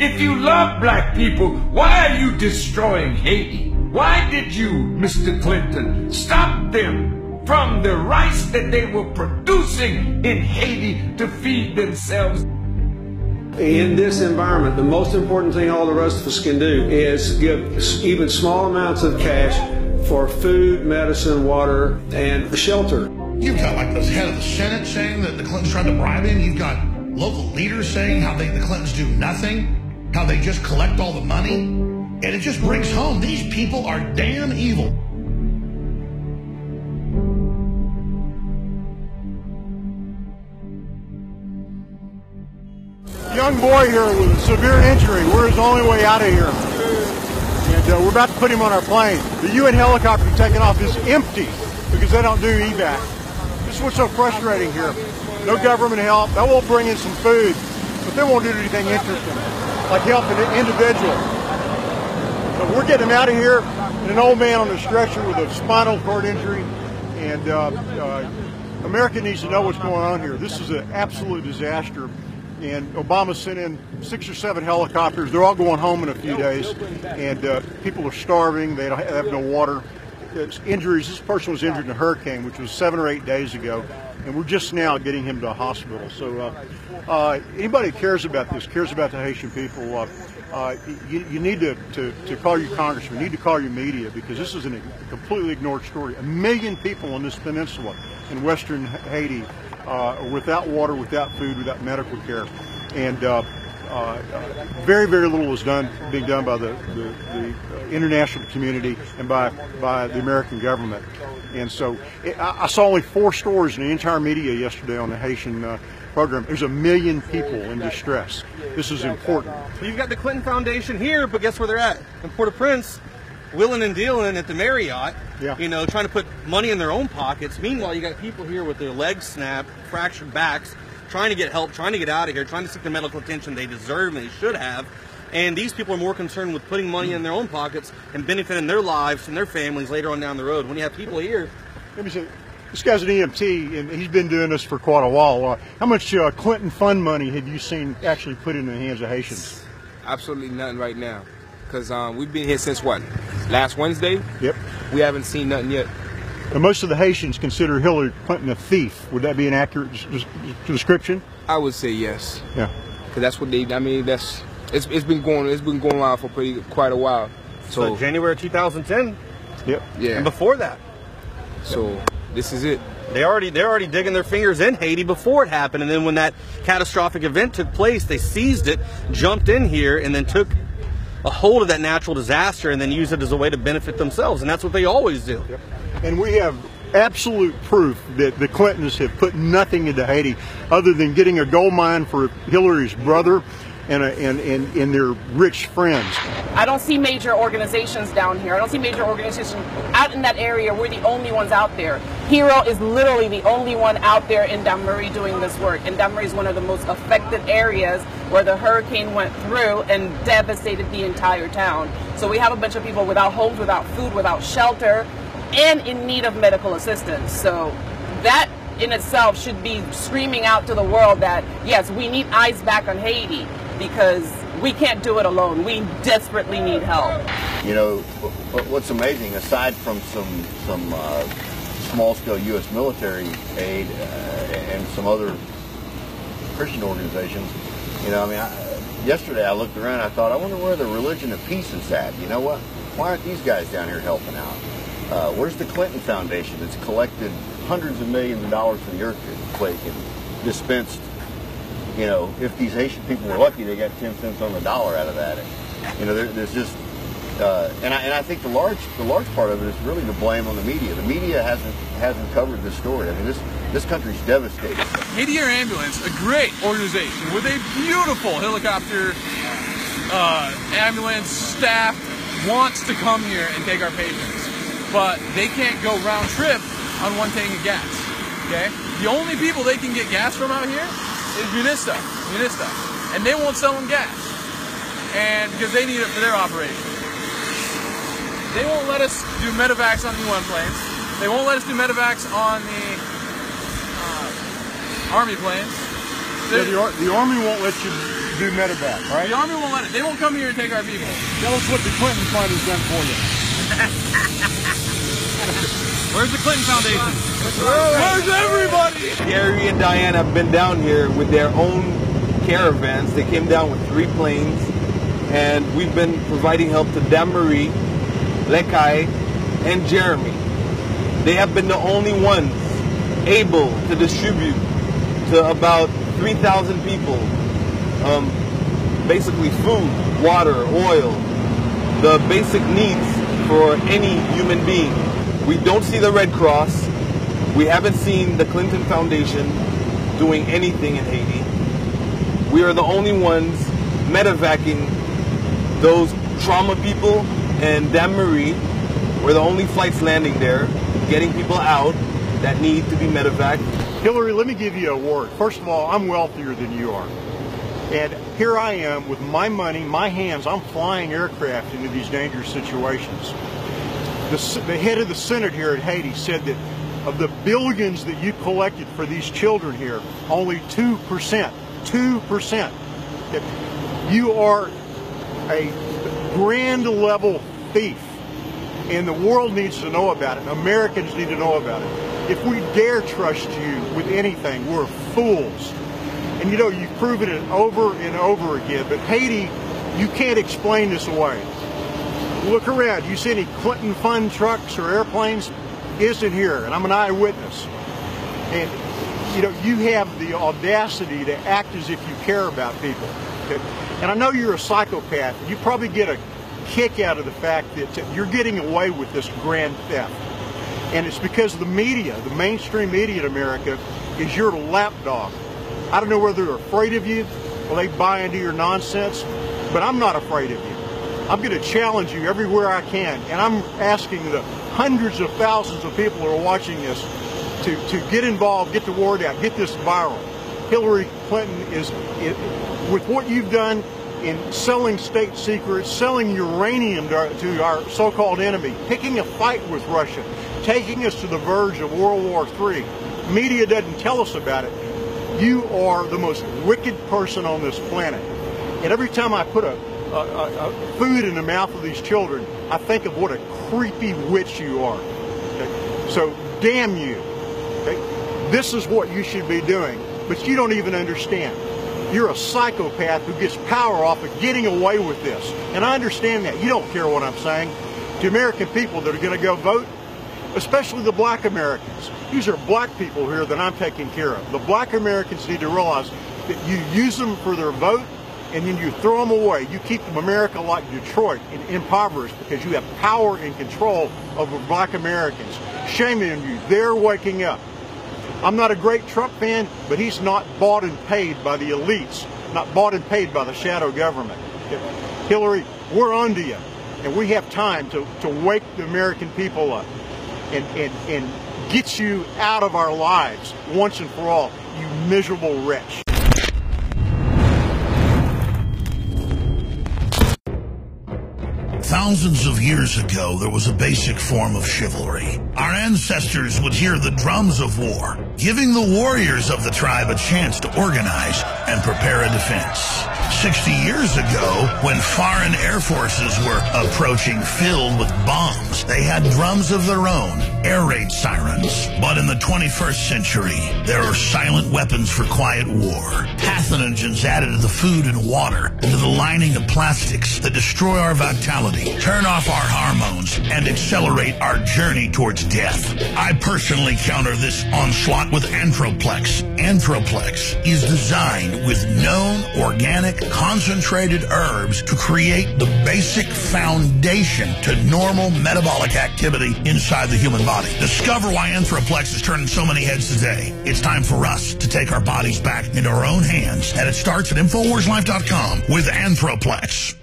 If you love black people, why are you destroying Haiti? Why did you, Mr. Clinton, stop them from the rice that they were producing in Haiti to feed themselves? In this environment, the most important thing all the rest of us can do is give even small amounts of cash for food, medicine, water, and shelter. You've got like the head of the Senate saying that the Clintons tried to bribe him. You've got local leaders saying how the Clintons do nothing, how they just collect all the money. And it just brings home, these people are damn evil. Young boy here with a severe injury. We're his only way out of here. And we're about to put him on our plane. The UN helicopter taking off is empty because they don't do evac. This is what's so frustrating here. No government help. That will bring in some food, but they won't do anything interesting, like help an individual. So we're getting him out of here, and an old man on a stretcher with a spinal cord injury. And America needs to know what's going on here. This is an absolute disaster. And Obama sent in 6 or 7 helicopters. They're all going home in a few days. And people are starving. They have no water. It's injuries. This person was injured in a hurricane, which was 7 or 8 days ago. And we're just now getting him to a hospital. So anybody who cares about this, cares about the Haitian people, you need to call your congressman, you need to call your media, because this is a completely ignored story. 1 million people on this peninsula in western Haiti without water, without food, without medical care, and very, very little is being done by the international community and by the American government. And so I saw only 4 stories in the entire media yesterday on the Haitian program. There's 1 million people in distress. This is important. You've got the Clinton Foundation here, but guess where they're at? In Port-au-Prince, wheeling and dealing at the Marriott, you know, trying to put money in their own pockets. Meanwhile, you got people here with their legs snapped, fractured backs, trying to get help, trying to get out of here, trying to seek the medical attention they deserve and they should have. And these people are more concerned with putting money in their own pockets and benefiting their lives and their families later on down the road. When you have people here... Let me say, this guy's an EMT, and he's been doing this for quite a while. How much Clinton fund money have you seen actually put in the hands of Haitians? Absolutely nothing right now. Because we've been here since what? Last Wednesday? Yep. We haven't seen nothing yet. And most of the Haitians consider Hillary Clinton a thief. Would that be an accurate description? I would say yes. Yeah. Because that's what they. I mean, that's it's been going on for quite a while. So January 2010. Yep. Yeah. And before that. So this is it. They're already digging their fingers in Haiti before it happened, and then when that catastrophic event took place, they seized it, jumped in here, and then took a hold of that natural disaster and then use it as a way to benefit themselves, and that's what they always do. Yep. And we have absolute proof that the Clintons have put nothing into Haiti other than getting a gold mine for Hillary's brother and their rich friends. I don't see major organizations down here. I don't see major organizations out in that area. We're the only ones out there. Hero is literally the only one out there in Dame-Marie doing this work. And Dame-Marie is one of the most affected areas where the hurricane went through and devastated the entire town. So we have a bunch of people without homes, without food, without shelter, and in need of medical assistance. So that in itself should be screaming out to the world that, yes, we need eyes back on Haiti, because we can't do it alone. We desperately need help. You know, what's amazing, aside from some small-scale U.S. military aid and some other Christian organizations, you know, I mean, yesterday I looked around, I thought, I wonder where the religion of peace is at. You know what? Why aren't these guys down here helping out? Where's the Clinton Foundation that's collected hundreds of millions of dollars from the earthquake and dispensed, you know, if these Haitian people were lucky, they got 10 cents on the dollar out of that. And, you know, there's just, and I think the large part of it is really the blame on the media. The media hasn't covered this story. I mean, this country's devastated. Haiti Air Ambulance, a great organization with a beautiful helicopter ambulance staff, wants to come here and take our patients, but they can't go round trip on 1 tank of gas. Okay, the only people they can get gas from out here is Munista, and they won't sell them gas, and because they need it for their operation. They won't let us do medevacs on the UN planes. They won't let us do medevacs on the Army planes. Yeah, the Army won't let you to do medevac, right? The Army won't let it. They won't come here and take our people. Tell us what the Clinton Fund has done for you. Where's the Clinton Foundation? Where's everybody? Gary and Diane have been down here with their own caravans. They came down with 3 planes, and we've been providing help to Damarie, Lekai, and Jeremy. They have been the only ones able to distribute to about 3,000 people, basically food, water, oil, the basic needs for any human being. We don't see the Red Cross. We haven't seen the Clinton Foundation doing anything in Haiti. We are the only ones medevacing those trauma people, and Damarie, we're the only flights landing there, getting people out that need to be medevaced. Hillary, let me give you a word. First of all, I'm wealthier than you are. And here I am with my money, my hands, I'm flying aircraft into these dangerous situations. The head of the Senate here at Haiti said that of the billions that you collected for these children here, only 2%, that you are a grand level thief. And the world needs to know about it. Americans need to know about it. If we dare trust you with anything, we're fools. And you know, you've proven it over and over again. But Haiti, you can't explain this away. Look around. You see any Clinton Fund trucks or airplanes? Isn't here. And I'm an eyewitness. And you know, you have the audacity to act as if you care about people. And I know you're a psychopath. You probably get a kick out of the fact that you're getting away with this grand theft. And it's because the media, the mainstream media in America, is your lapdog. I don't know whether they're afraid of you or they buy into your nonsense, but I'm not afraid of you. I'm going to challenge you everywhere I can, and I'm asking the hundreds of thousands of people who are watching this to get involved, get the word out, get this viral. Hillary Clinton is, with what you've done in selling state secrets, selling uranium to our so-called enemy, picking a fight with Russia, taking us to the verge of World War III. Media doesn't tell us about it. You are the most wicked person on this planet. And every time I put a food in the mouth of these children, I think of what a creepy witch you are. Okay? So, damn you. Okay? This is what you should be doing, but you don't even understand. You're a psychopath who gets power off of getting away with this. And I understand that. You don't care what I'm saying. To American people that are going to go vote, especially the black Americans. These are black people here that I'm taking care of. The black Americans need to realize that you use them for their vote and then you throw them away. You keep America like Detroit and impoverished because you have power and control over black Americans. Shame on you. They're waking up. I'm not a great Trump fan, but he's not bought and paid by the elites, not bought and paid by the shadow government. Hillary, we're onto you, and we have time to wake the American people up and get you out of our lives once and for all, you miserable wretch. Thousands of years ago, there was a basic form of chivalry. Our ancestors would hear the drums of war, giving the warriors of the tribe a chance to organize and prepare a defense. 60 years ago, when foreign air forces were approaching filled with bombs, they had drums of their own, air raid sirens. But in the 21st century, there are silent weapons for quiet war. Pathogens added to the food and water, and to the lining of plastics that destroy our vitality, turn off our hormones, and accelerate our journey towards death. I personally counter this onslaught with Anthroplex. Anthroplex is designed with known organic concentrated herbs to create the basic foundation to normal metabolic activity inside the human body. Discover why Anthroplex is turning so many heads today. It's time for us to take our bodies back into our own hands, and it starts at InfoWarsLife.com with Anthroplex.